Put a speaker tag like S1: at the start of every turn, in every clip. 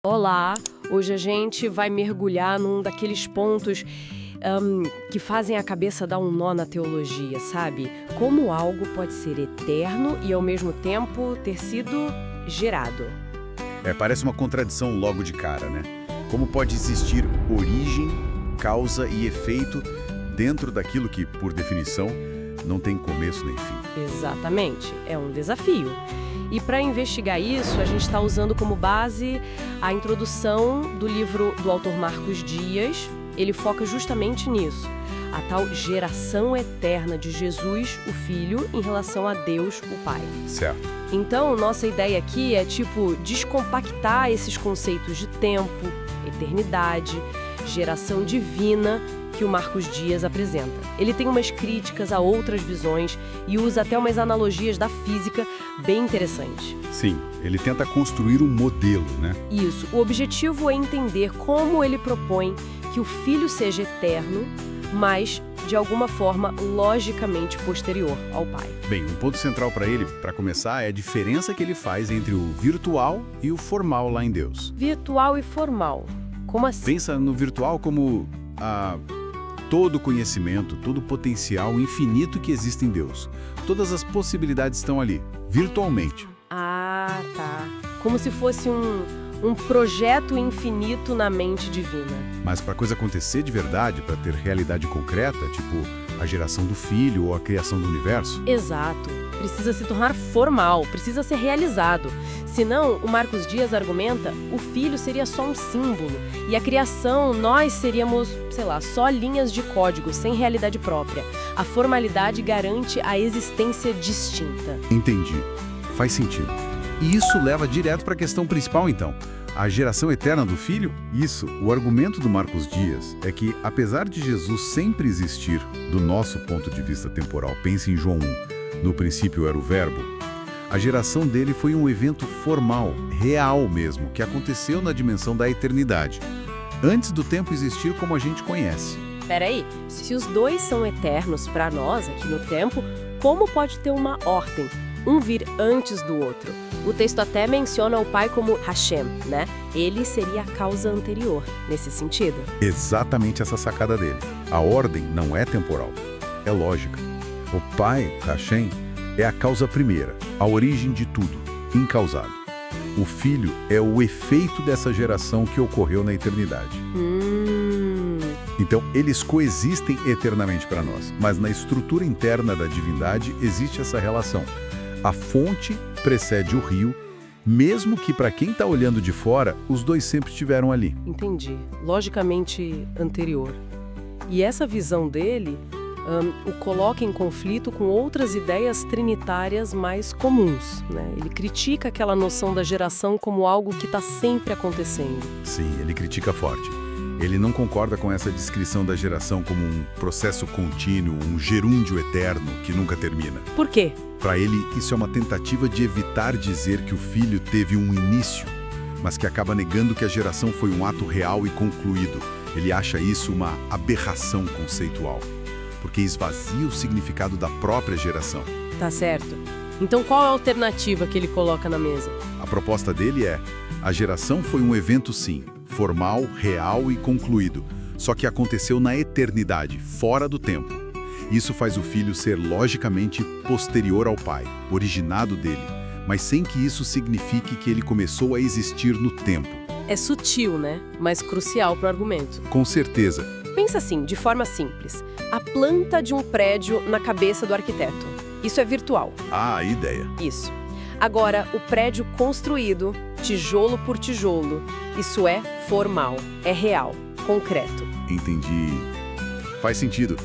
S1: Olá, hoje a gente vai mergulhar num daqueles pontos que fazem a cabeça dar um nó na teologia, sabe? Como algo pode ser eterno e ao mesmo tempo ter sido gerado.
S2: Parece uma contradição logo de cara, né? Como pode existir origem, causa e efeito dentro daquilo que, por definição, não tem começo nem fim?
S1: Exatamente, é um desafio. E para investigar isso, a gente está usando como base a introdução do livro do autor Marcos Dias. Ele foca justamente nisso, a tal geração eterna de Jesus, o Filho, em relação a Deus, o Pai.
S2: Certo.
S1: Então, nossa ideia aqui é, descompactar esses conceitos de tempo, eternidade, geração divina que o Marcos Dias apresenta. Ele tem umas críticas a outras visões e usa até umas analogias da física bem interessantes.
S2: Sim, ele tenta construir um modelo, né?
S1: Isso. O objetivo é entender como ele propõe que o Filho seja eterno, mas, de alguma forma, logicamente posterior ao Pai.
S2: Bem, um ponto central para ele, para começar, é a diferença que ele faz entre o virtual e o formal lá em Deus.
S1: Virtual e formal. Como assim?
S2: Pensa no virtual como todo conhecimento, todo potencial infinito que existe em Deus. Todas as possibilidades estão ali, virtualmente.
S1: Ah, tá. Como se fosse um projeto infinito na mente divina.
S2: Mas para a coisa acontecer de verdade, para ter realidade concreta, tipo a geração do Filho ou a criação do universo...
S1: Exato. Precisa se tornar formal, precisa ser realizado. Senão, o Marcos Dias argumenta, o Filho seria só um símbolo. E a criação, nós seríamos, só linhas de código, sem realidade própria. A formalidade garante a existência distinta.
S2: Entendi. Faz sentido. E isso leva direto para a questão principal, então. A geração eterna do Filho? Isso, o argumento do Marcos Dias é que, apesar de Jesus sempre existir, do nosso ponto de vista temporal, pense em João 1, no princípio era o Verbo, a geração dele foi um evento formal, real mesmo, que aconteceu na dimensão da eternidade, antes do tempo existir como a gente conhece.
S1: Peraí, se os dois são eternos para nós aqui no tempo, como pode ter uma ordem? Um vir antes do outro. O texto até menciona o Pai como Hashem, né? Ele seria a causa anterior, nesse sentido.
S2: Exatamente essa sacada dele. A ordem não é temporal, é lógica. O Pai, Hashem, é a causa primeira, a origem de tudo, incausado. O Filho é o efeito dessa geração que ocorreu na eternidade. Então, eles coexistem eternamente para nós, mas na estrutura interna da divindade existe essa relação. A fonte precede o rio, mesmo que para quem está olhando de fora, os dois sempre estiveram ali.
S1: Entendi. Logicamente anterior. E essa visão dele o coloca em conflito com outras ideias trinitárias mais comuns, né? Ele critica aquela noção da geração como algo que está sempre acontecendo.
S2: Sim, ele critica forte. Ele não concorda com essa descrição da geração como um processo contínuo, um gerúndio eterno que nunca termina.
S1: Por quê?
S2: Para ele, isso é uma tentativa de evitar dizer que o Filho teve um início, mas que acaba negando que a geração foi um ato real e concluído. Ele acha isso uma aberração conceitual, porque esvazia o significado da própria geração.
S1: Tá certo. Então qual é a alternativa que ele coloca na mesa?
S2: A proposta dele é: a geração foi um evento sim, formal, real e concluído, só que aconteceu na eternidade, fora do tempo. Isso faz o Filho ser logicamente posterior ao Pai, originado dele, mas sem que isso signifique que ele começou a existir no tempo.
S1: É sutil, né? Mas crucial para o argumento.
S2: Com certeza.
S1: Pensa assim, de forma simples. A planta de um prédio na cabeça do arquiteto. Isso é virtual.
S2: Ah, a ideia.
S1: Isso. Agora, o prédio construído, tijolo por tijolo, isso é formal, é real, concreto.
S2: Entendi. Faz sentido.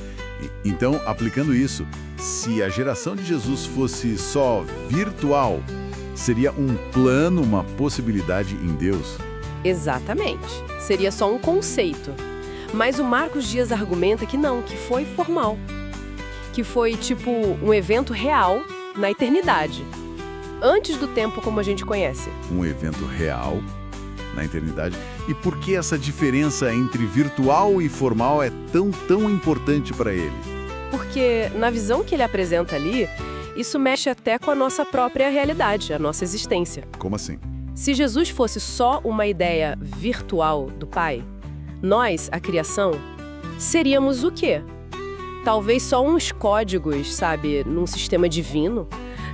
S2: Então, aplicando isso, se a geração de Jesus fosse só virtual, seria um plano, uma possibilidade em Deus?
S1: Exatamente. Seria só um conceito. Mas o Marcos Dias argumenta que não, que foi formal. Que foi, um evento real na eternidade. Antes do tempo como a gente conhece.
S2: Um evento real na eternidade. E por que essa diferença entre virtual e formal é tão importante para ele?
S1: Porque, na visão que ele apresenta ali, isso mexe até com a nossa própria realidade, a nossa existência.
S2: Como assim?
S1: Se Jesus fosse só uma ideia virtual do Pai, nós, a criação, seríamos o quê? Talvez só uns códigos, sabe, num sistema divino,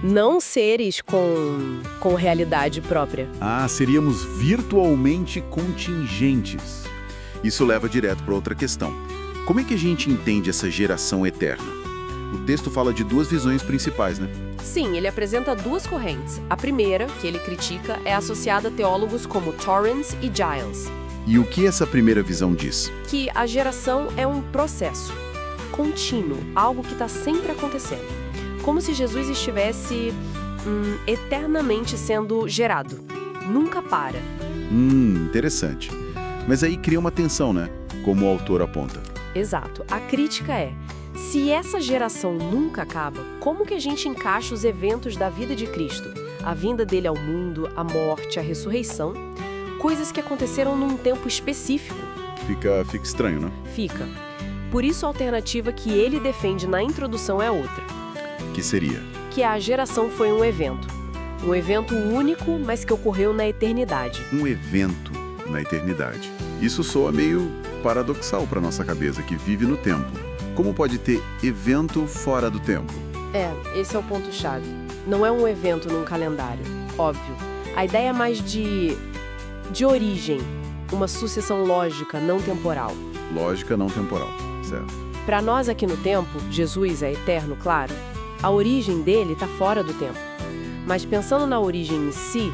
S1: não seres com realidade própria.
S2: Ah, seríamos virtualmente contingentes. Isso leva direto para outra questão. Como é que a gente entende essa geração eterna? O texto fala de duas visões principais, né?
S1: Sim, ele apresenta duas correntes. A primeira, que ele critica, é associada a teólogos como Torrance e Giles.
S2: E o que essa primeira visão diz?
S1: Que a geração é um processo contínuo, algo que está sempre acontecendo. Como se Jesus estivesse eternamente sendo gerado. Nunca para.
S2: Interessante. Mas aí cria uma tensão, né? Como o autor aponta.
S1: Exato. A crítica é, se essa geração nunca acaba, como que a gente encaixa os eventos da vida de Cristo? A vinda dele ao mundo, a morte, a ressurreição, coisas que aconteceram num tempo específico.
S2: Fica estranho, né?
S1: Fica. Por isso a alternativa que ele defende na introdução é outra.
S2: Que seria?
S1: Que a geração foi um evento. Um evento único, mas que ocorreu na eternidade.
S2: Um evento na eternidade. Isso soa meio paradoxal para nossa cabeça, que vive no tempo. Como pode ter evento fora do tempo?
S1: Esse é o ponto-chave. Não é um evento num calendário, óbvio. A ideia é mais de origem, uma sucessão lógica, não temporal.
S2: Lógica não temporal, certo.
S1: Para nós aqui no tempo, Jesus é eterno, claro. A origem dele está fora do tempo. Mas pensando na origem em si,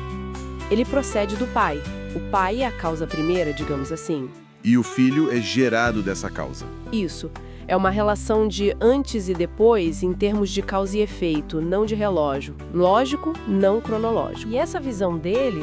S1: ele procede do Pai. O Pai é a causa primeira, digamos assim.
S2: E o Filho é gerado dessa causa.
S1: Isso. É uma relação de antes e depois em termos de causa e efeito, não de relógio. Lógico, não cronológico. E essa visão dele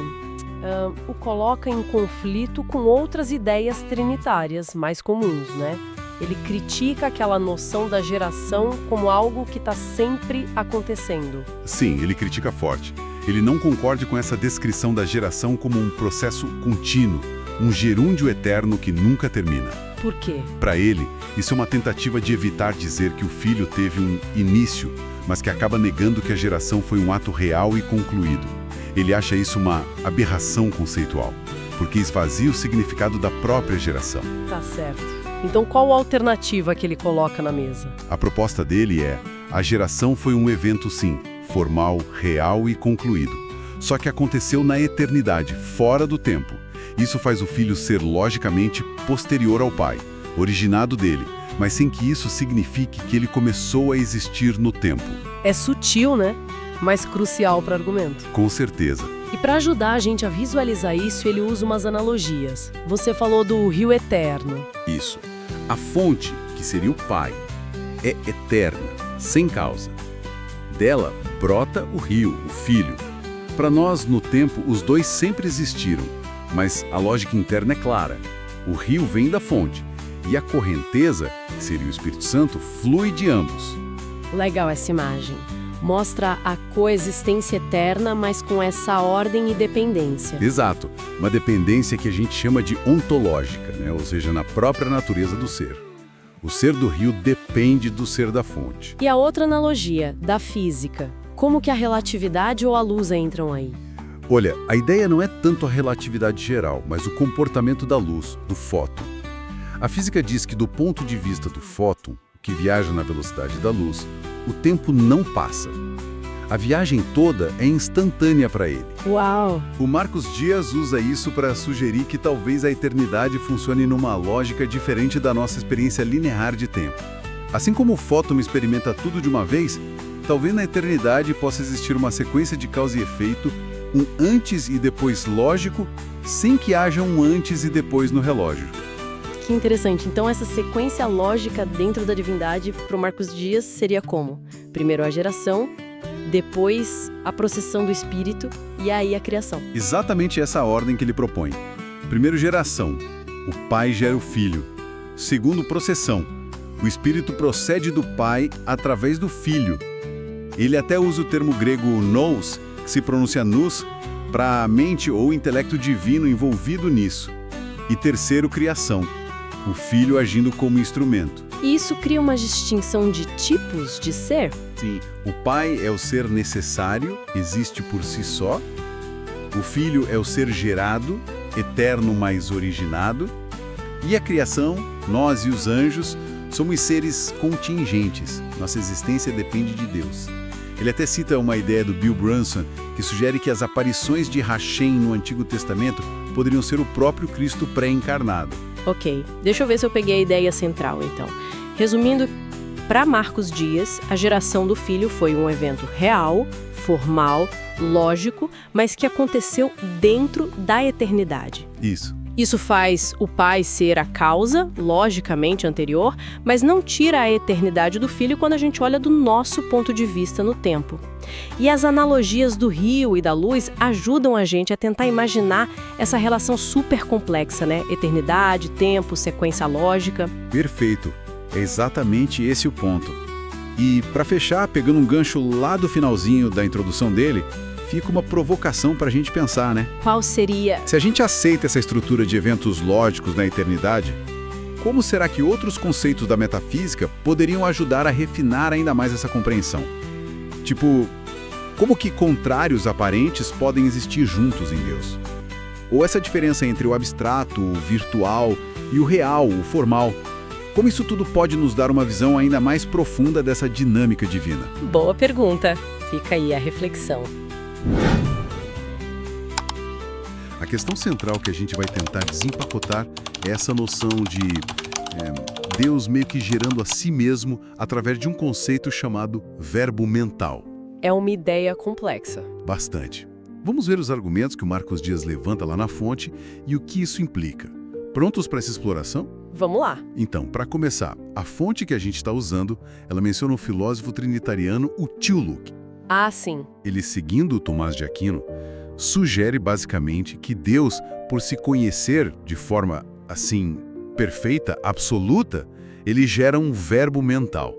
S1: o coloca em conflito com outras ideias trinitárias mais comuns, né? Ele critica aquela noção da geração como algo que está sempre acontecendo.
S2: Sim, ele critica forte. Ele não concorda com essa descrição da geração como um processo contínuo, um gerúndio eterno que nunca termina.
S1: Por quê?
S2: Para ele, isso é uma tentativa de evitar dizer que o filho teve um início, mas que acaba negando que a geração foi um ato real e concluído. Ele acha isso uma aberração conceitual, porque esvazia o significado da própria geração.
S1: Tá certo. Então qual a alternativa que ele coloca na mesa?
S2: A proposta dele é: a geração foi um evento sim, formal, real e concluído. Só que aconteceu na eternidade, fora do tempo. Isso faz o filho ser logicamente posterior ao pai, originado dele, mas sem que isso signifique que ele começou a existir no tempo.
S1: É sutil, né? Mas crucial para o argumento.
S2: Com certeza.
S1: E para ajudar a gente a visualizar isso, ele usa umas analogias. Você falou do rio eterno.
S2: Isso. A fonte, que seria o pai, é eterna, sem causa. Dela brota o rio, o filho. Para nós, no tempo, os dois sempre existiram, mas a lógica interna é clara. O rio vem da fonte, e a correnteza, que seria o Espírito Santo, flui de ambos.
S1: Legal essa imagem. Mostra a coexistência eterna, mas com essa ordem e dependência.
S2: Exato. Uma dependência que a gente chama de ontológica, né? Ou seja, na própria natureza do ser. O ser do rio depende do ser da fonte.
S1: E a outra analogia, da física. Como que a relatividade ou a luz entram aí?
S2: Olha, a ideia não é tanto a relatividade geral, mas o comportamento da luz, do fóton. A física diz que do ponto de vista do fóton, que viaja na velocidade da luz, o tempo não passa. A viagem toda é instantânea para ele.
S1: Uau!
S2: O Marcos Dias usa isso para sugerir que talvez a eternidade funcione numa lógica diferente da nossa experiência linear de tempo. Assim como o fóton experimenta tudo de uma vez, talvez na eternidade possa existir uma sequência de causa e efeito, um antes e depois lógico, sem que haja um antes e depois no relógio.
S1: Que interessante. Então essa sequência lógica dentro da divindade para o Marcos Dias seria como? Primeiro a geração, depois a processão do Espírito e aí a criação.
S2: Exatamente essa ordem que ele propõe. Primeiro, geração. O pai gera o filho. Segundo, processão. O Espírito procede do pai através do filho. Ele até usa o termo grego nous, que se pronuncia nous, para a mente ou intelecto divino envolvido nisso. E terceiro, criação. O filho agindo como instrumento.
S1: E isso cria uma distinção de tipos de ser?
S2: Sim, o pai é o ser necessário, existe por si só. O Filho é o ser gerado, eterno mais originado, e a criação, nós e os anjos, somos seres contingentes. Nossa existência depende de Deus. Ele até cita uma ideia do Bill Brunson, que sugere que as aparições de Hashem no Antigo Testamento poderiam ser o próprio Cristo pré-encarnado.
S1: Ok, deixa eu ver se eu peguei a ideia central, então. Resumindo, para Marcos Dias, a geração do Filho foi um evento real, formal, lógico, mas que aconteceu dentro da eternidade.
S2: Isso.
S1: Isso faz o Pai ser a causa, logicamente anterior, mas não tira a eternidade do Filho quando a gente olha do nosso ponto de vista no tempo. E as analogias do rio e da luz ajudam a gente a tentar imaginar essa relação super complexa, né? Eternidade, tempo, sequência lógica.
S2: Perfeito. É exatamente esse o ponto. E, para fechar, pegando um gancho lá do finalzinho da introdução dele, fica uma provocação para a gente pensar, né?
S1: Qual seria?
S2: Se a gente aceita essa estrutura de eventos lógicos na eternidade, como será que outros conceitos da metafísica poderiam ajudar a refinar ainda mais essa compreensão? Tipo, como que contrários aparentes podem existir juntos em Deus? Ou essa diferença entre o abstrato, o virtual e o real, o formal? Como isso tudo pode nos dar uma visão ainda mais profunda dessa dinâmica divina?
S1: Boa pergunta. Fica aí a reflexão.
S2: A questão central que a gente vai tentar desempacotar é essa noção de Deus meio que gerando a si mesmo através de um conceito chamado verbo mental.
S1: É uma ideia complexa.
S2: Bastante. Vamos ver os argumentos que o Marcos Dias levanta lá na fonte e o que isso implica. Prontos para essa exploração?
S1: Vamos lá.
S2: Então, para começar, a fonte que a gente está usando, ela menciona o filósofo trinitariano, o Tillich.
S1: Ah, sim.
S2: Ele, seguindo o Tomás de Aquino, sugere basicamente que Deus, por se conhecer de forma, assim, perfeita, absoluta, ele gera um verbo mental.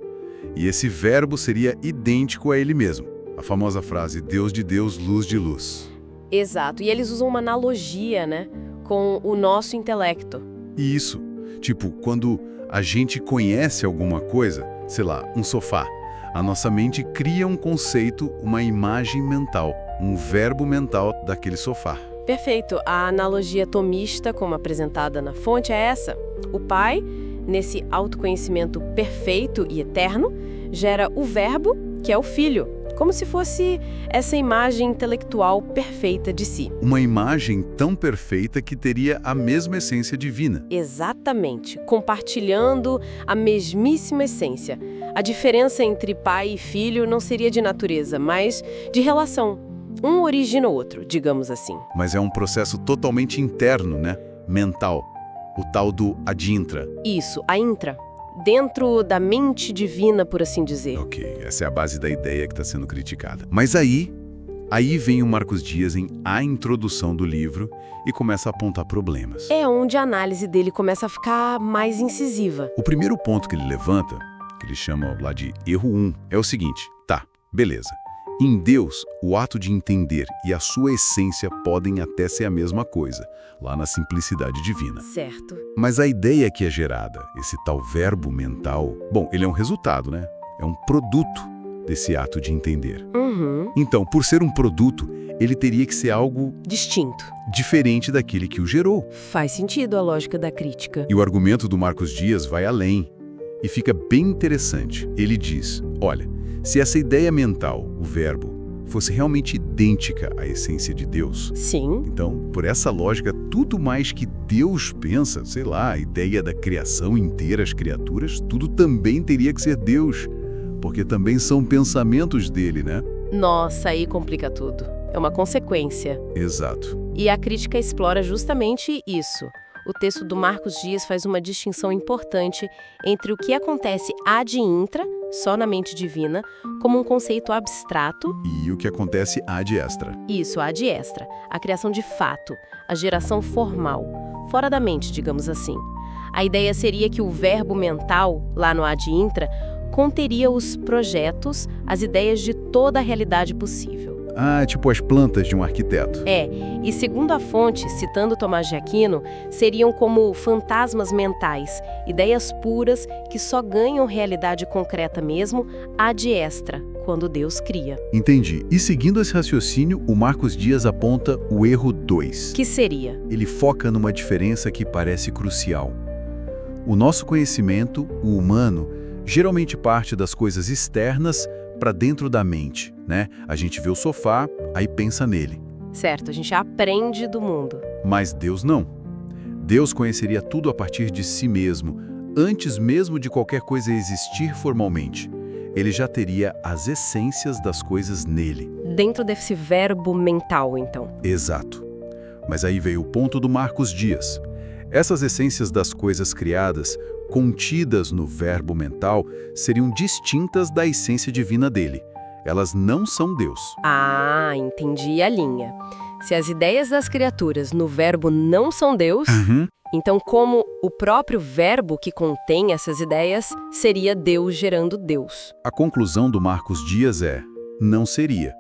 S2: E esse verbo seria idêntico a ele mesmo. A famosa frase, Deus de Deus, luz de luz.
S1: Exato. E eles usam uma analogia, né, com o nosso intelecto.
S2: E isso, tipo, quando a gente conhece alguma coisa, sei lá, um sofá, a nossa mente cria um conceito, uma imagem mental, um verbo mental daquele sofá.
S1: Perfeito. A analogia tomista, como apresentada na fonte, é essa. O Pai, nesse autoconhecimento perfeito e eterno, gera o verbo, que é o Filho, como se fosse essa imagem intelectual perfeita de si.
S2: Uma imagem tão perfeita que teria a mesma essência divina.
S1: Exatamente, compartilhando a mesmíssima essência. A diferença entre pai e filho não seria de natureza, mas de relação. Um origina o outro, digamos assim.
S2: Mas é um processo totalmente interno, né? Mental. O tal do ad intra.
S1: Isso, a intra. Dentro da mente divina, por assim dizer.
S2: Ok, essa é a base da ideia que está sendo criticada. Mas aí vem o Marcos Dias em A Introdução do livro e começa a apontar problemas.
S1: É onde a análise dele começa a ficar mais incisiva.
S2: O primeiro ponto que ele levanta, que ele chama lá de erro 1, é o seguinte. Tá, beleza. Em Deus, o ato de entender e a sua essência podem até ser a mesma coisa, lá na simplicidade divina.
S1: Certo.
S2: Mas a ideia que é gerada, esse tal verbo mental, bom, ele é um resultado, né? É um produto desse ato de entender.
S1: Uhum.
S2: Então, por ser um produto, ele teria que ser algo
S1: distinto,
S2: diferente daquele que o gerou.
S1: Faz sentido a lógica da crítica.
S2: E o argumento do Marcos Dias vai além e fica bem interessante. Ele diz, olha, se essa ideia mental, o verbo, fosse realmente idêntica à essência de Deus,
S1: sim,
S2: então, por essa lógica, tudo mais que Deus pensa, sei lá, a ideia da criação inteira, as criaturas, tudo também teria que ser Deus, porque também são pensamentos dele, né?
S1: Nossa, aí complica tudo. É uma consequência.
S2: Exato.
S1: E a crítica explora justamente isso. O texto do Marcos Dias faz uma distinção importante entre o que acontece ad intra, só na mente divina, como um conceito abstrato,
S2: e o que acontece ad extra.
S1: Isso, ad extra, a criação de fato, a geração formal, fora da mente, digamos assim. A ideia seria que o verbo mental, lá no ad intra, conteria os projetos, as ideias de toda a realidade possível.
S2: Tipo as plantas de um arquiteto.
S1: E segundo a fonte, citando Tomás de Aquino, seriam como fantasmas mentais, ideias puras que só ganham realidade concreta mesmo ad extra, quando Deus cria.
S2: Entendi. E seguindo esse raciocínio, o Marcos Dias aponta o erro 2.
S1: Que seria?
S2: Ele foca numa diferença que parece crucial. O nosso conhecimento, o humano, geralmente parte das coisas externas para dentro da mente, né? A gente vê o sofá, aí pensa nele.
S1: Certo, a gente aprende do mundo.
S2: Mas Deus não. Deus conheceria tudo a partir de si mesmo, antes mesmo de qualquer coisa existir formalmente. Ele já teria as essências das coisas nele.
S1: Dentro desse verbo mental, então.
S2: Exato. Mas aí veio o ponto do Marcos Dias. Essas essências das coisas criadas, contidas no verbo mental, seriam distintas da essência divina dele. Elas não são Deus.
S1: Entendi a linha. Se as ideias das criaturas no verbo não são Deus, então como o próprio verbo que contém essas ideias seria Deus gerando Deus?
S2: A conclusão do Marcos Dias é: não seria.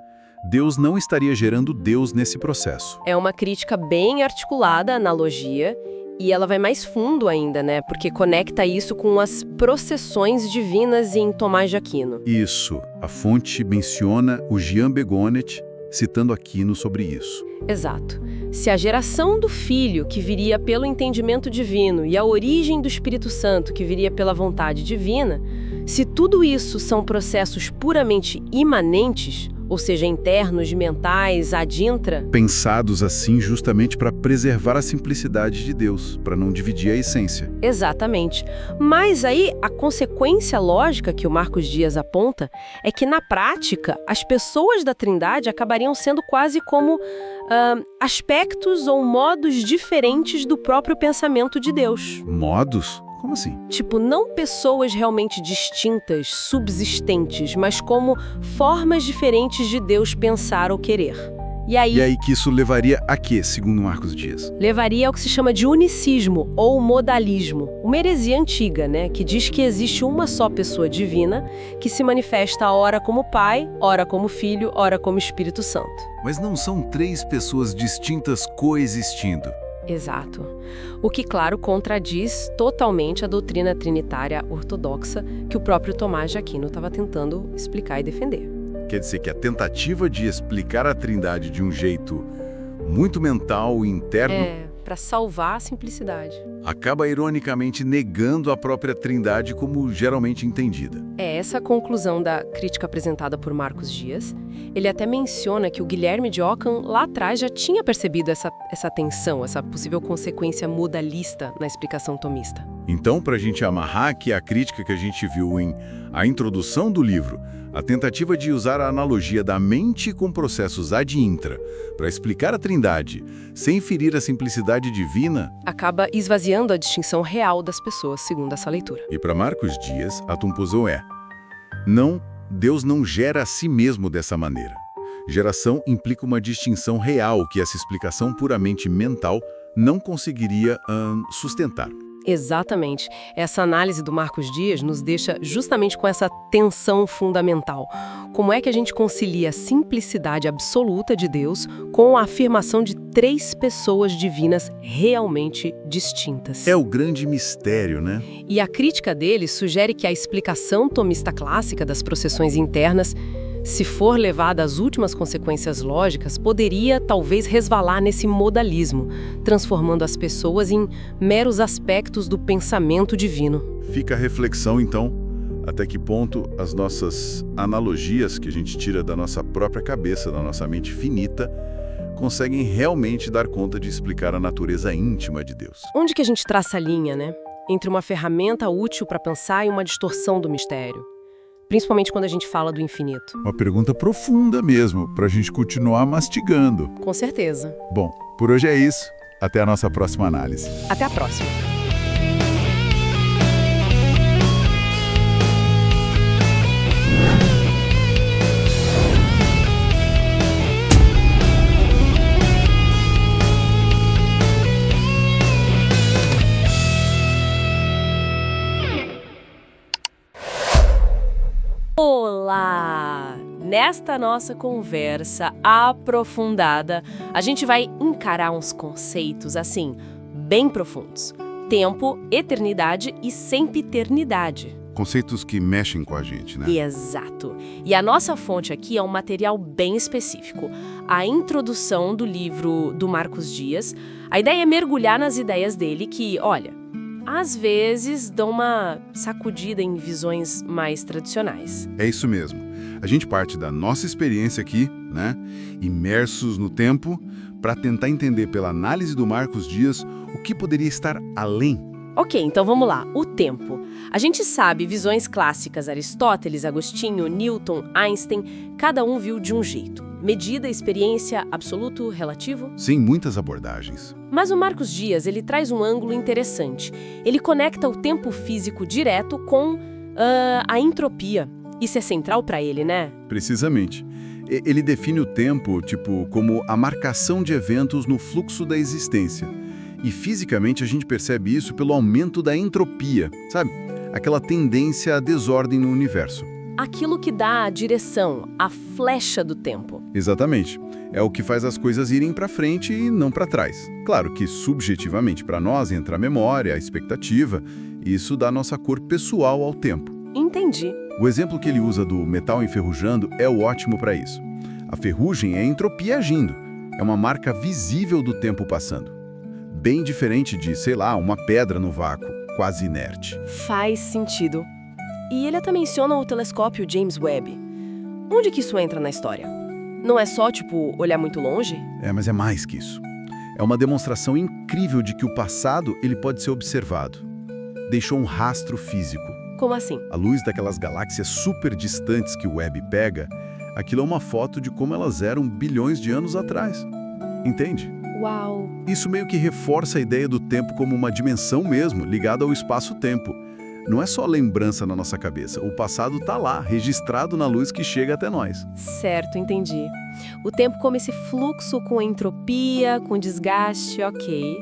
S2: Deus não estaria gerando Deus nesse processo.
S1: É uma crítica bem articulada à analogia, e ela vai mais fundo ainda, né? Porque conecta isso com as processões divinas em Tomás de Aquino.
S2: Isso. A fonte menciona o Jean Begonet, citando Aquino sobre isso.
S1: Exato. Se a geração do Filho, que viria pelo entendimento divino, e a origem do Espírito Santo, que viria pela vontade divina, se tudo isso são processos puramente imanentes, ou seja, internos, mentais, ad intra,
S2: pensados assim justamente para preservar a simplicidade de Deus, para não dividir a essência.
S1: Exatamente. Mas aí a consequência lógica que o Marcos Dias aponta é que, na prática, as pessoas da Trindade acabariam sendo quase como aspectos ou modos diferentes do próprio pensamento de Deus.
S2: Modos? Como assim?
S1: Tipo, não pessoas realmente distintas, subsistentes, mas como formas diferentes de Deus pensar ou querer. E aí
S2: que isso levaria a quê, segundo Marcos Dias?
S1: Levaria ao que se chama de unicismo ou modalismo, uma heresia antiga, né, que diz que existe uma só pessoa divina que se manifesta ora como Pai, ora como Filho, ora como Espírito Santo.
S2: Mas não são três pessoas distintas coexistindo.
S1: Exato. O que, claro, contradiz totalmente a doutrina trinitária ortodoxa que o próprio Tomás de Aquino estava tentando explicar e defender.
S2: Quer dizer que a tentativa de explicar a Trindade de um jeito muito mental e interno
S1: para salvar a simplicidade.
S2: Acaba ironicamente negando a própria Trindade como geralmente entendida.
S1: É essa a conclusão da crítica apresentada por Marcos Dias. Ele até menciona que o Guilherme de Ockham lá atrás já tinha percebido essa tensão, essa possível consequência modalista na explicação tomista.
S2: Então, para a gente amarrar aqui a crítica que a gente viu em A Introdução do livro, a tentativa de usar a analogia da mente com processos ad intra para explicar a Trindade, sem ferir a simplicidade divina,
S1: acaba esvaziando a distinção real das pessoas, segundo essa leitura.
S2: E para Marcos Dias, a conclusão é: não, Deus não gera a si mesmo dessa maneira. Geração implica uma distinção real que essa explicação puramente mental não conseguiria sustentar.
S1: Exatamente. Essa análise do Marcos Dias nos deixa justamente com essa tensão fundamental. Como é que a gente concilia a simplicidade absoluta de Deus com a afirmação de três pessoas divinas realmente distintas?
S2: É o grande mistério, né?
S1: E a crítica dele sugere que a explicação tomista clássica das processões internas, se for levada às últimas consequências lógicas, poderia talvez resvalar nesse modalismo, transformando as pessoas em meros aspectos do pensamento divino.
S2: Fica a reflexão, então, até que ponto as nossas analogias que a gente tira da nossa própria cabeça, da nossa mente finita, conseguem realmente dar conta de explicar a natureza íntima de Deus.
S1: Onde que a gente traça a linha, né? Entre uma ferramenta útil para pensar e uma distorção do mistério. Principalmente quando a gente fala do infinito.
S2: Uma pergunta profunda mesmo, para a gente continuar mastigando.
S1: Com certeza.
S2: Bom, por hoje é isso. Até a nossa próxima análise.
S1: Até a próxima. Olá! nesta nossa conversa aprofundada, a gente vai encarar uns conceitos, assim, bem profundos. Tempo, eternidade e sempiternidade.
S2: Conceitos que mexem com a gente, né?
S1: Exato. E a nossa fonte aqui é um material bem específico. A introdução do livro do Marcos Dias. A ideia é mergulhar nas ideias dele que, olha, às vezes dão uma sacudida em visões mais tradicionais.
S2: É isso mesmo. A gente parte da nossa experiência aqui, né? Imersos no tempo, para tentar entender pela análise do Marcos Dias o que poderia estar além.
S1: Ok, então vamos lá. O tempo. A gente sabe visões clássicas, Aristóteles, Agostinho, Newton, Einstein, cada um viu de um jeito. Medida, experiência, absoluto, relativo?
S2: Sim, muitas abordagens.
S1: Mas o Marcos Dias, ele traz um ângulo interessante. Ele conecta o tempo físico direto com a entropia. Isso é central para ele, né?
S2: Precisamente. Ele define o tempo, como a marcação de eventos no fluxo da existência. E fisicamente a gente percebe isso pelo aumento da entropia, sabe? Aquela tendência à desordem no universo.
S1: Aquilo que dá a direção, a flecha do tempo.
S2: Exatamente. É o que faz as coisas irem para frente e não para trás. Claro que subjetivamente para nós entra a memória, a expectativa, e isso dá nossa cor pessoal ao tempo.
S1: Entendi.
S2: O exemplo que ele usa do metal enferrujando é o ótimo para isso. A ferrugem é a entropia agindo. É uma marca visível do tempo passando. Bem diferente de, uma pedra no vácuo, quase inerte.
S1: Faz sentido. E ele até menciona o telescópio James Webb. Onde que isso entra na história? Não é só, olhar muito longe?
S2: Mas é mais que isso. É uma demonstração incrível de que o passado ele pode ser observado. Deixou um rastro físico.
S1: Como assim?
S2: A luz daquelas galáxias super distantes que o Webb pega, aquilo é uma foto de como elas eram bilhões de anos atrás. Entende?
S1: Uau!
S2: Isso meio que reforça a ideia do tempo como uma dimensão mesmo, ligada ao espaço-tempo. Não é só lembrança na nossa cabeça, o passado está lá, registrado na luz que chega até nós.
S1: Certo, entendi. O tempo como esse fluxo com entropia, com desgaste, ok.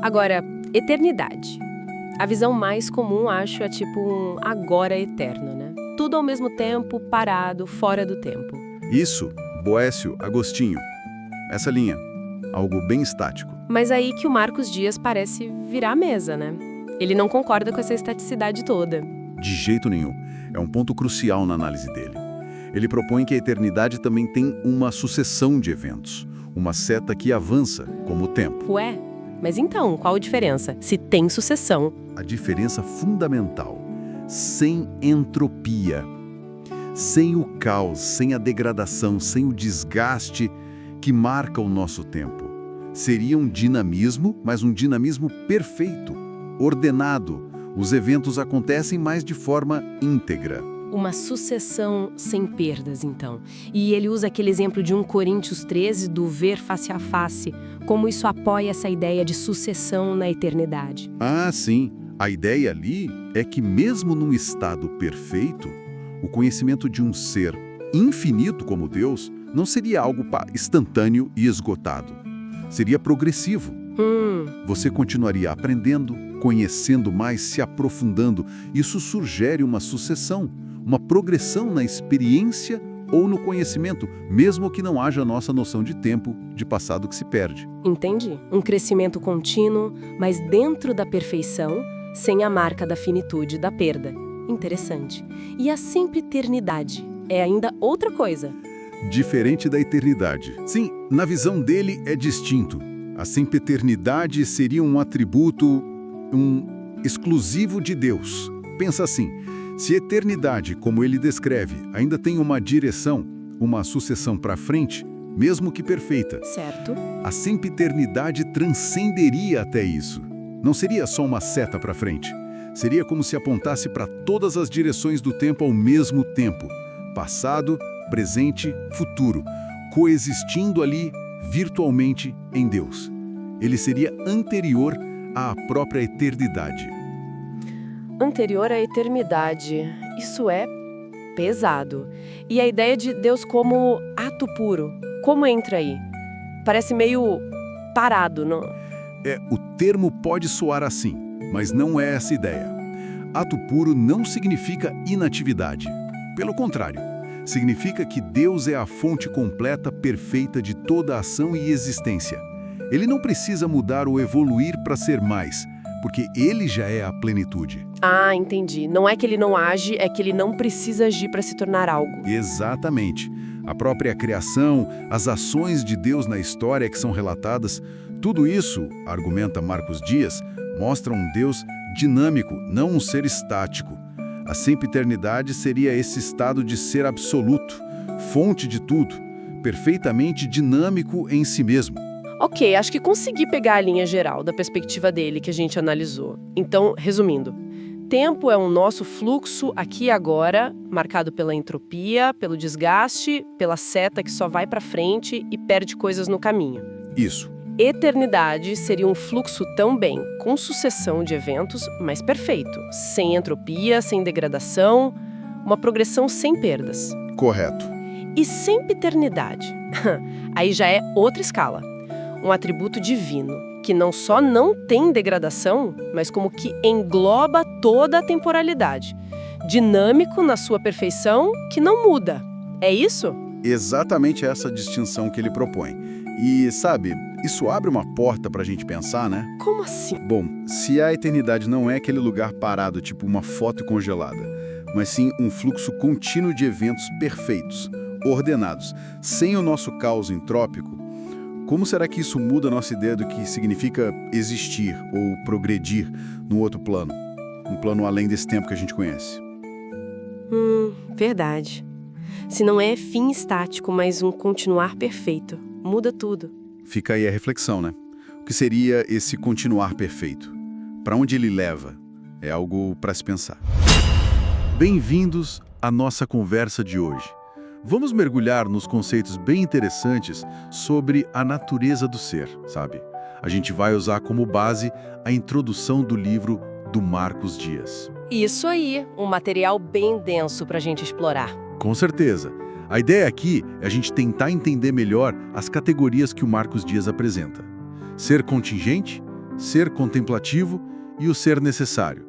S1: Agora, eternidade. A visão mais comum, acho, é um agora eterno, né? Tudo ao mesmo tempo, parado, fora do tempo.
S2: Isso, Boécio, Agostinho. Essa linha. Algo bem estático.
S1: Mas aí que o Marcos Dias parece virar a mesa, né? Ele não concorda com essa estaticidade toda.
S2: De jeito nenhum. É um ponto crucial na análise dele. Ele propõe que a eternidade também tem uma sucessão de eventos. Uma seta que avança, como o tempo.
S1: Ué, mas então, qual a diferença? Se tem sucessão.
S2: A diferença fundamental. Sem entropia. Sem o caos, sem a degradação, sem o desgaste que marca o nosso tempo. Seria um dinamismo, mas um dinamismo perfeito, ordenado. Os eventos acontecem mais de forma íntegra.
S1: Uma sucessão sem perdas, então. E ele usa aquele exemplo de 1 Coríntios 13, do ver face a face, como isso apoia essa ideia de sucessão na eternidade.
S2: Ah, sim. A ideia ali é que mesmo num estado perfeito, o conhecimento de um ser infinito como Deus não seria algo instantâneo e esgotado. Seria progressivo. Você continuaria aprendendo, conhecendo mais, se aprofundando. Isso sugere uma sucessão, uma progressão na experiência ou no conhecimento, mesmo que não haja nossa noção de tempo, de passado que se perde.
S1: Entendi. Um crescimento contínuo, mas dentro da perfeição, sem a marca da finitude, da perda. Interessante. E a sempiternidade é ainda outra coisa.
S2: Diferente da eternidade. Sim, na visão dele é distinto. A sempiternidade seria um atributo, exclusivo de Deus. Pensa assim, se eternidade, como ele descreve, ainda tem uma direção, uma sucessão para frente, mesmo que perfeita.
S1: Certo.
S2: A sempiternidade transcenderia até isso. Não seria só uma seta para frente. Seria como se apontasse para todas as direções do tempo ao mesmo tempo. Passado, presente, futuro, coexistindo ali virtualmente em Deus. Ele seria anterior à própria eternidade.
S1: Anterior à eternidade. Isso é pesado. E a ideia de Deus como ato puro, como entra aí? Parece meio parado, não?
S2: O termo pode soar assim, mas não é essa ideia. Ato puro não significa inatividade. Pelo contrário, Significa que Deus é a fonte completa, perfeita de toda ação e existência. Ele não precisa mudar ou evoluir para ser mais, porque ele já é a plenitude.
S1: Ah, entendi. Não é que ele não age, é que ele não precisa agir para se tornar algo.
S2: Exatamente. A própria criação, as ações de Deus na história que são relatadas, tudo isso, argumenta Marcos Dias, mostra um Deus dinâmico, não um ser estático. A sempiternidade seria esse estado de ser absoluto, fonte de tudo, perfeitamente dinâmico em si mesmo.
S1: Ok, acho que consegui pegar a linha geral da perspectiva dele que a gente analisou. Então, resumindo, tempo é um nosso fluxo aqui e agora, marcado pela entropia, pelo desgaste, pela seta que só vai para frente e perde coisas no caminho.
S2: Isso.
S1: Eternidade seria um fluxo também, com sucessão de eventos, mas perfeito, sem entropia, sem degradação, uma progressão sem perdas.
S2: Correto.
S1: E sempiternidade? Aí já é outra escala. Um atributo divino, que não só não tem degradação, mas como que engloba toda a temporalidade. Dinâmico na sua perfeição, que não muda. É isso?
S2: Exatamente essa distinção que ele propõe. E, sabe, isso abre uma porta para a gente pensar, né?
S1: Como assim?
S2: Bom, se a eternidade não é aquele lugar parado, tipo uma foto congelada, mas sim um fluxo contínuo de eventos perfeitos, ordenados, sem o nosso caos entrópico, como será que isso muda a nossa ideia do que significa existir ou progredir num outro plano? Um plano além desse tempo que a gente conhece.
S1: Verdade. Se não é fim estático, mas um continuar perfeito, muda tudo.
S2: Fica aí a reflexão, né? O que seria esse continuar perfeito? Para onde ele leva? É algo para se pensar. Bem-vindos à nossa conversa de hoje. Vamos mergulhar nos conceitos bem interessantes sobre a natureza do ser, sabe? A gente vai usar como base a introdução do livro do Marcos Dias.
S1: Isso aí, um material bem denso para a gente explorar.
S2: Com certeza. A ideia aqui é a gente tentar entender melhor as categorias que o Marcos Dias apresenta. Ser contingente, ser contemplativo e o ser necessário.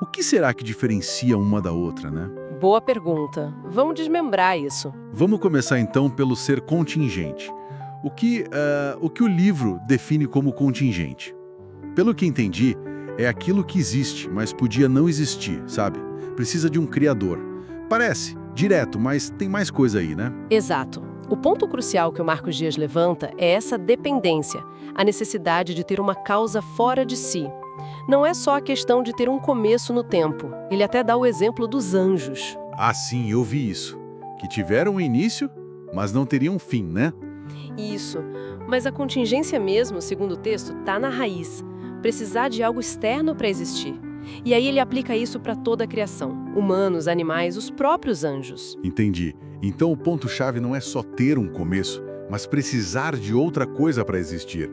S2: O que será que diferencia uma da outra, né?
S1: Boa pergunta. Vamos desmembrar isso.
S2: Vamos começar então pelo ser contingente. O que o livro define como contingente? Pelo que entendi, é aquilo que existe, mas podia não existir, sabe? Precisa de um criador. Parece direto, mas tem mais coisa aí, né?
S1: Exato. O ponto crucial que o Marcos Dias levanta é essa dependência, a necessidade de ter uma causa fora de si. Não é só a questão de ter um começo no tempo. Ele até dá o exemplo dos anjos.
S2: Ah, sim, eu vi isso. Que tiveram um início, mas não teriam fim, né?
S1: Isso. Mas a contingência mesmo, segundo o texto, está na raiz. Precisar de algo externo para existir. E aí ele aplica isso para toda a criação. Humanos, animais, os próprios anjos.
S2: Entendi. Então o ponto-chave não é só ter um começo, mas precisar de outra coisa para existir.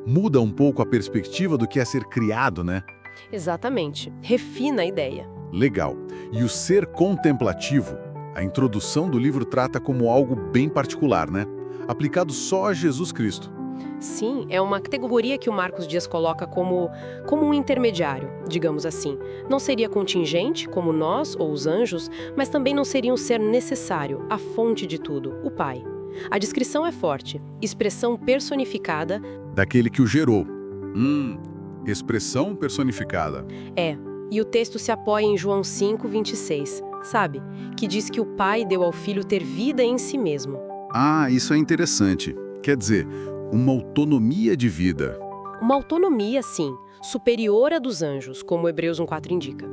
S2: Muda um pouco a perspectiva do que é ser criado, né?
S1: Exatamente. Refina a ideia.
S2: Legal. E o ser contemplativo, a introdução do livro trata como algo bem particular, né? Aplicado só a Jesus Cristo.
S1: Sim, é uma categoria que o Marcos Dias coloca como um intermediário, digamos assim. Não seria contingente, como nós ou os anjos, mas também não seria um ser necessário, a fonte de tudo, o Pai. A descrição é forte, expressão personificada.
S2: Daquele que o gerou. Expressão personificada.
S1: E o texto se apoia em João 5:26, sabe? Que diz que o Pai deu ao Filho ter vida em si mesmo.
S2: Ah, isso é interessante. Quer dizer, uma autonomia de vida.
S1: Uma autonomia, sim, superior à dos anjos, como Hebreus 1:4 indica.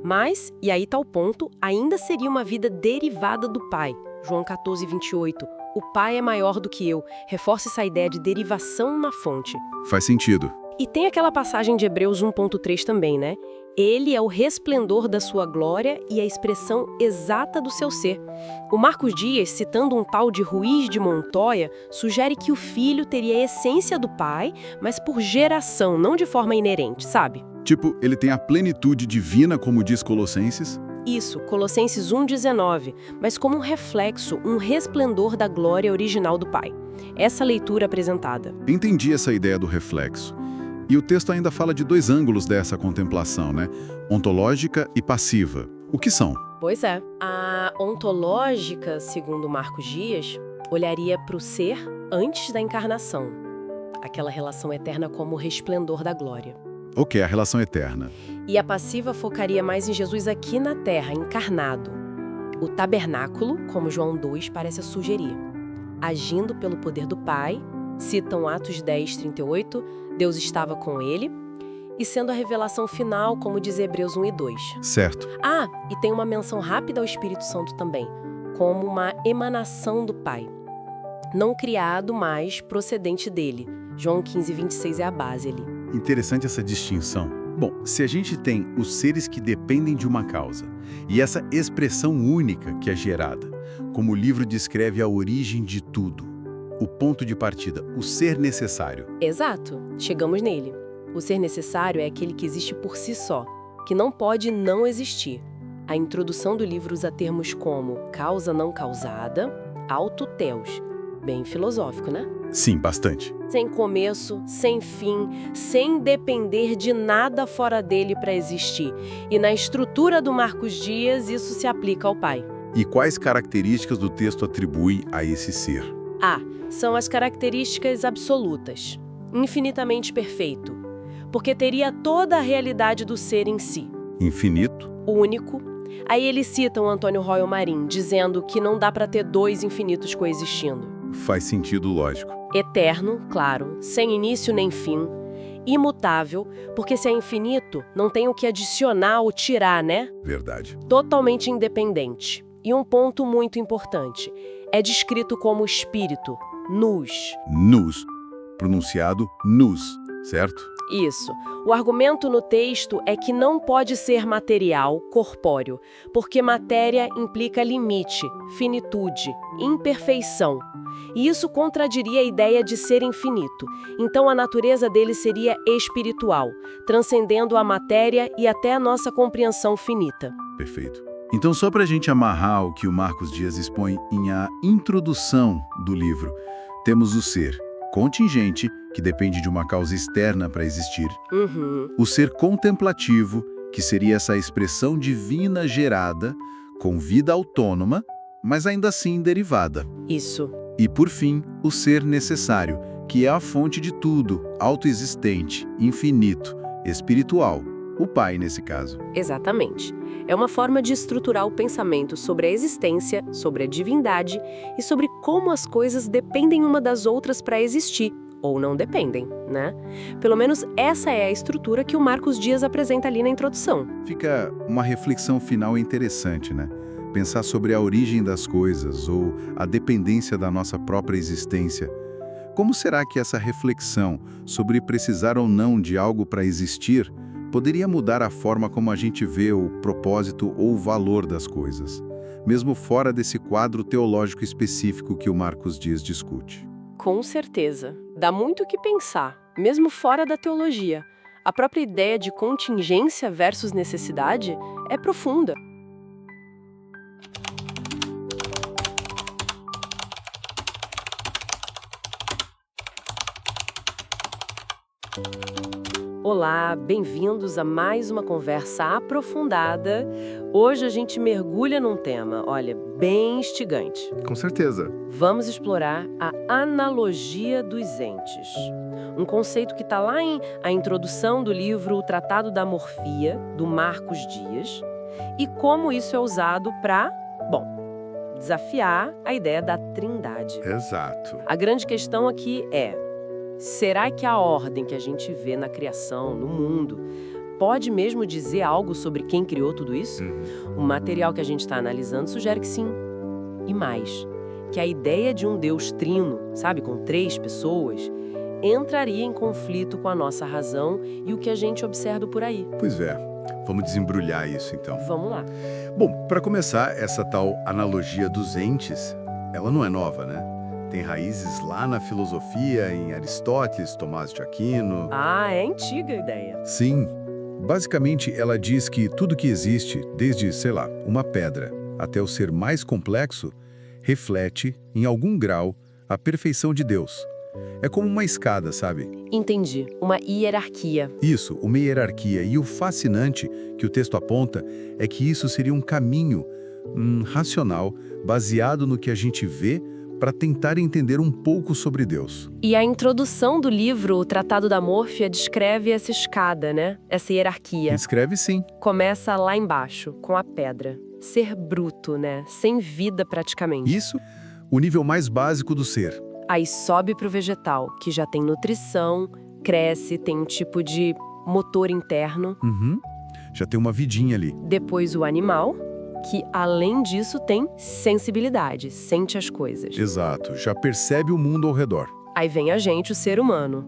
S1: Mas, e aí tá o ponto, ainda seria uma vida derivada do Pai. João 14:28. O Pai é maior do que eu. Reforça essa ideia de derivação na fonte.
S2: Faz sentido.
S1: E tem aquela passagem de Hebreus 1:3 também, né? Ele é o resplendor da sua glória e a expressão exata do seu ser. O Marcos Dias, citando um tal de Ruiz de Montoya, sugere que o filho teria a essência do pai, mas por geração, não de forma inerente, sabe?
S2: Tipo, ele tem a plenitude divina, como diz Colossenses.
S1: Isso, Colossenses 1:19, mas como um reflexo, um resplendor da glória original do pai. Essa leitura apresentada.
S2: Entendi essa ideia do reflexo. E o texto ainda fala de dois ângulos dessa contemplação, né? Ontológica e passiva. O que são?
S1: Pois é. A ontológica, segundo Marcos Dias, olharia para o ser antes da encarnação. Aquela relação eterna como o resplendor da glória.
S2: Ok, a relação eterna.
S1: E a passiva focaria mais em Jesus aqui na Terra, encarnado. O tabernáculo, como João 2 parece sugerir. Agindo pelo poder do Pai, citam Atos 10, 38, Deus estava com ele, e sendo a revelação final, como diz Hebreus 1 e 2.
S2: Certo.
S1: Ah, e tem uma menção rápida ao Espírito Santo também, como uma emanação do Pai. Não criado, mas procedente dele. João 15, 26 é a base ali.
S2: Interessante essa distinção. Bom, se a gente tem os seres que dependem de uma causa, e essa expressão única que é gerada, como o livro descreve a origem de tudo, o ponto de partida, o ser necessário.
S1: Exato, chegamos nele. O ser necessário é aquele que existe por si só, que não pode não existir. A introdução do livro usa termos como causa não causada, autoteos. Bem filosófico, né?
S2: Sim, bastante.
S1: Sem começo, sem fim, sem depender de nada fora dele para existir. E na estrutura do Marcos Dias, isso se aplica ao Pai.
S2: E quais características do texto atribui a esse ser?
S1: São as características absolutas. Infinitamente perfeito. Porque teria toda a realidade do ser em si.
S2: Infinito.
S1: Único. Aí eles citam Antônio Royo Marim, dizendo que não dá para ter dois infinitos coexistindo.
S2: Faz sentido lógico.
S1: Eterno, claro, sem início nem fim. Imutável, porque se é infinito, não tem o que adicionar ou tirar, né?
S2: Verdade.
S1: Totalmente independente. E um ponto muito importante, é descrito como espírito, nous.
S2: Nous. Pronunciado nous, certo?
S1: Isso. O argumento no texto é que não pode ser material, corpóreo, porque matéria implica limite, finitude, imperfeição. E isso contradiria a ideia de ser infinito. Então a natureza dele seria espiritual, transcendendo a matéria e até a nossa compreensão finita.
S2: Perfeito. Então, só para a gente amarrar o que o Marcos Dias expõe em a introdução do livro, temos o ser contingente, que depende de uma causa externa para existir. O ser contemplativo, que seria essa expressão divina gerada, com vida autônoma, mas ainda assim derivada.
S1: Isso.
S2: E, por fim, o ser necessário, que é a fonte de tudo, autoexistente, infinito, espiritual. O Pai, nesse caso.
S1: Exatamente. É uma forma de estruturar o pensamento sobre a existência, sobre a divindade e sobre como as coisas dependem uma das outras para existir, ou não dependem, né? Pelo menos essa é a estrutura que o Marcos Dias apresenta ali na introdução.
S2: Fica uma reflexão final interessante, né? Pensar sobre a origem das coisas ou a dependência da nossa própria existência. Como será que essa reflexão sobre precisar ou não de algo para existir poderia mudar a forma como a gente vê o propósito ou o valor das coisas, mesmo fora desse quadro teológico específico que o Marcos Dias discute?
S1: Com certeza. Dá muito o que pensar, mesmo fora da teologia. A própria ideia de contingência versus necessidade é profunda. Olá, bem-vindos a mais uma conversa aprofundada. Hoje a gente mergulha num tema, olha, bem instigante.
S2: Com certeza.
S1: Vamos explorar a analogia dos entes. Um conceito que está lá em a introdução do livro O Tratado da Morfia, do Marcos Dias, e como isso é usado para, desafiar a ideia da trindade.
S2: Exato.
S1: A grande questão aqui é: será que a ordem que a gente vê na criação, no mundo, pode mesmo dizer algo sobre quem criou tudo isso? O material que a gente está analisando sugere que sim. E mais, que a ideia de um Deus trino, sabe, com 3 pessoas, entraria em conflito com a nossa razão e o que a gente observa por aí.
S2: Pois é. Vamos desembrulhar isso, então.
S1: Vamos lá.
S2: Bom, para começar, essa tal analogia dos entes, ela não é nova, né? Tem raízes lá na filosofia, em Aristóteles, Tomás de Aquino.
S1: É antiga a ideia.
S2: Sim. Basicamente, ela diz que tudo que existe, desde, uma pedra até o ser mais complexo, reflete, em algum grau, a perfeição de Deus. É como uma escada, sabe?
S1: Entendi. Uma hierarquia.
S2: Isso, uma hierarquia. E o fascinante que o texto aponta é que isso seria um caminho racional, baseado no que a gente vê, para tentar entender um pouco sobre Deus.
S1: E a introdução do livro, o Tratado da Mórfia, descreve essa escada, né? Essa hierarquia.
S2: Escreve sim.
S1: Começa lá embaixo, com a pedra. Ser bruto, né? Sem vida praticamente.
S2: Isso, o nível mais básico do ser.
S1: Aí sobe para o vegetal, que já tem nutrição, cresce, tem um tipo de motor interno.
S2: Já tem uma vidinha ali.
S1: Depois o animal, que além disso tem sensibilidade, sente as coisas.
S2: Exato, já percebe o mundo ao redor.
S1: Aí vem a gente, o ser humano,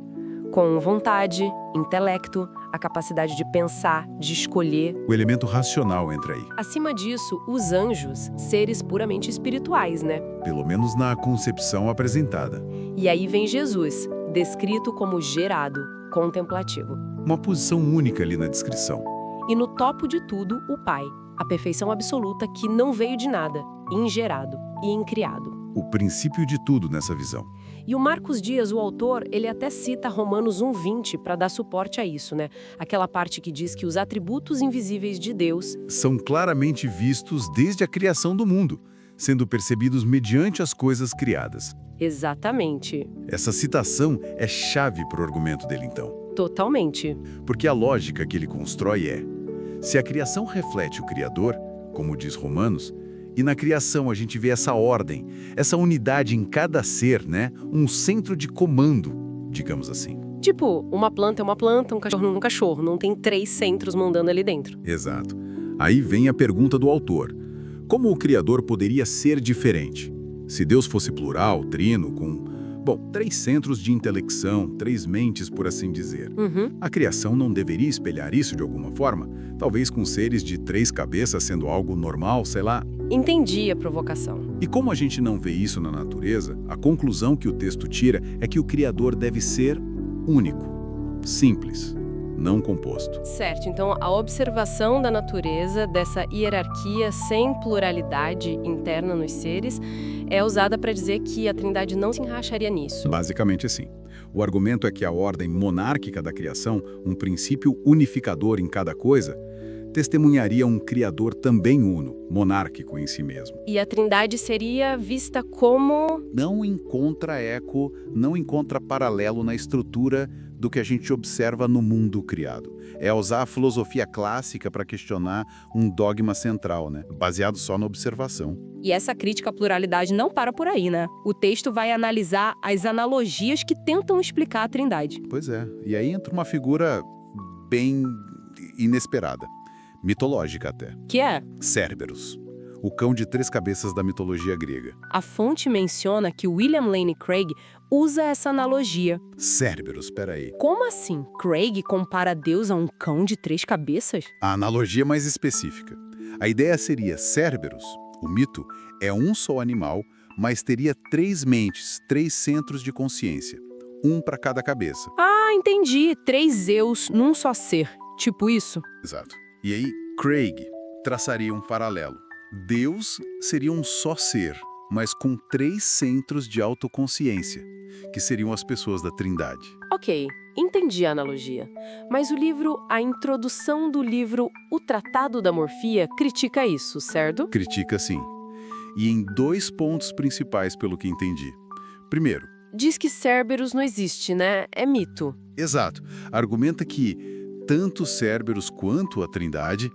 S1: com vontade, intelecto, a capacidade de pensar, de escolher.
S2: O elemento racional entra aí.
S1: Acima disso, os anjos, seres puramente espirituais, né?
S2: Pelo menos na concepção apresentada.
S1: E aí vem Jesus, descrito como gerado, contemplativo.
S2: Uma posição única ali na descrição.
S1: E no topo de tudo, o Pai, a perfeição absoluta que não veio de nada, ingerado e incriado.
S2: O princípio de tudo nessa visão.
S1: E o Marcos Dias, o autor, ele até cita Romanos 1:20 para dar suporte a isso, né? Aquela parte que diz que os atributos invisíveis de Deus
S2: São claramente vistos desde a criação do mundo, sendo percebidos mediante as coisas criadas.
S1: Exatamente.
S2: Essa citação é chave para o argumento dele, então.
S1: Totalmente.
S2: Porque a lógica que ele constrói é: se a criação reflete o Criador, como diz Romanos, e na criação a gente vê essa ordem, essa unidade em cada ser, né? Um centro de comando, digamos assim.
S1: Tipo, uma planta é uma planta, um cachorro é um cachorro. Não tem 3 centros mandando ali dentro.
S2: Exato. Aí vem a pergunta do autor. Como o Criador poderia ser diferente? Se Deus fosse plural, trino, com, 3 centros de intelecção, 3 mentes, por assim dizer. A criação não deveria espelhar isso de alguma forma? Talvez com seres de 3 cabeças sendo algo normal, sei lá.
S1: Entendi a provocação.
S2: E como a gente não vê isso na natureza, a conclusão que o texto tira é que o Criador deve ser único, simples, não composto.
S1: Certo, então a observação da natureza, dessa hierarquia sem pluralidade interna nos seres, é usada para dizer que a Trindade não se encaixaria nisso.
S2: Basicamente assim. O argumento é que a ordem monárquica da criação, um princípio unificador em cada coisa, testemunharia um Criador também uno, monárquico em si mesmo.
S1: E a Trindade seria vista como...
S2: Não encontra eco, não encontra paralelo na estrutura do que a gente observa no mundo criado. É usar a filosofia clássica para questionar um dogma central, né? Baseado só na observação.
S3: E essa crítica à pluralidade não para por aí, né? O texto vai analisar as analogias que tentam explicar a Trindade.
S2: Pois é. E aí entra uma figura bem inesperada. Mitológica até.
S3: Que é?
S2: Cerberus. O cão de 3 cabeças da mitologia grega.
S3: A fonte menciona que William Lane Craig usa essa analogia.
S2: Cerberus, peraí.
S3: Como assim? Craig compara Deus a um cão de 3 cabeças?
S2: A analogia é mais específica. A ideia seria Cerberus, o mito, é um só animal, mas teria 3 mentes, 3 centros de consciência. Um para cada cabeça.
S3: Ah, entendi. 3 eus num só ser. Tipo isso?
S2: Exato. E aí, Craig traçaria um paralelo. Deus seria um só ser, mas com 3 centros de autoconsciência, que seriam as pessoas da Trindade.
S1: Ok, entendi a analogia. Mas o livro, a introdução do livro O Tratado da Morfia, critica isso, certo?
S2: Critica sim. E em 2 pontos principais, pelo que entendi. Primeiro,
S1: Diz que Cerberus não existe, né? É mito.
S2: exato, argumenta que tanto Cerberus quanto a Trindade,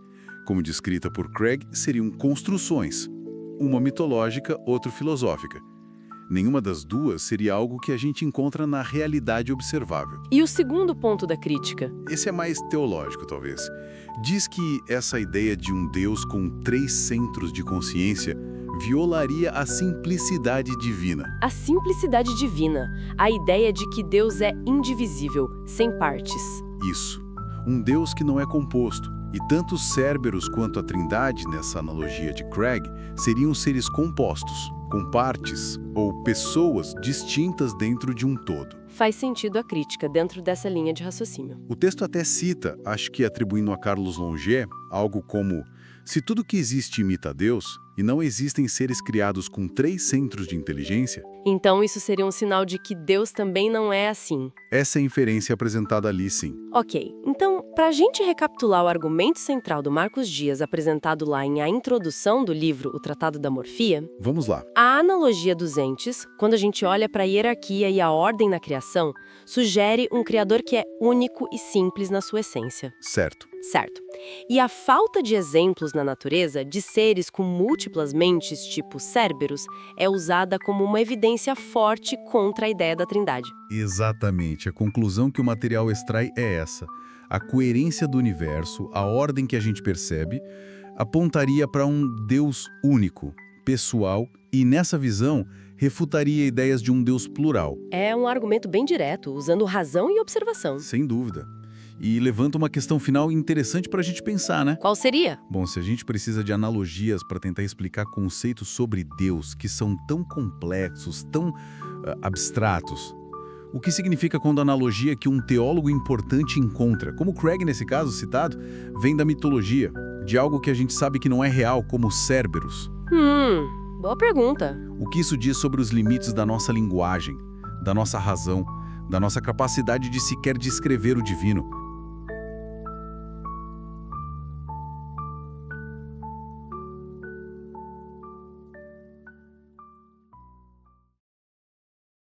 S2: como descrita por Craig, seriam construções, uma mitológica, outra filosófica. Nenhuma das duas seria algo que a gente encontra na realidade observável.
S1: E o segundo ponto da crítica?
S2: Esse é mais teológico, talvez. Diz que essa ideia de um Deus com 3 centros de consciência violaria a simplicidade divina.
S1: A simplicidade divina, a ideia de que Deus é indivisível, sem partes.
S2: Isso. Um Deus que não é composto. E tanto Cerberus quanto a Trindade, nessa analogia de Craig, seriam seres compostos, com partes ou pessoas distintas dentro de um todo.
S1: Faz sentido a crítica dentro dessa linha de raciocínio.
S2: O texto até cita, acho que atribuindo a Carlos Longet, Algo como: se tudo que existe imita Deus, e não existem seres criados com 3 centros de inteligência,
S1: Então isso seria um sinal de que Deus também não é assim.
S2: essa é a inferência apresentada ali, sim.
S1: Ok, então, para a gente recapitular o argumento central do Marcos Dias apresentado lá em A Introdução do livro O Tratado da Morfia,
S2: Vamos lá.
S1: a analogia dos entes, quando a gente olha para a hierarquia e a ordem na criação, sugere um criador que é único e simples na sua essência.
S2: Certo.
S1: Certo. E a falta de exemplos na natureza de seres com múltiplas mentes, tipo Céreberos, é usada como uma evidência forte contra a ideia da Trindade.
S2: Exatamente. A conclusão que o material extrai é essa. A coerência do universo, a ordem que a gente percebe, apontaria para um Deus único, pessoal, e nessa visão refutaria ideias de um Deus plural.
S1: É um argumento bem direto, usando razão e observação.
S2: Sem dúvida. E levanta uma questão final interessante para a gente pensar, né?
S1: Qual seria?
S2: Bom, se a gente precisa de analogias para tentar explicar conceitos sobre Deus que são tão complexos, tão abstratos, o que significa quando a analogia que um teólogo importante encontra, como Craig nesse caso citado, vem da mitologia, de algo que a gente sabe que não é real, como Céreberos?
S1: Boa pergunta.
S2: O que isso diz sobre os limites da nossa linguagem, da nossa razão, da nossa capacidade de sequer descrever o divino?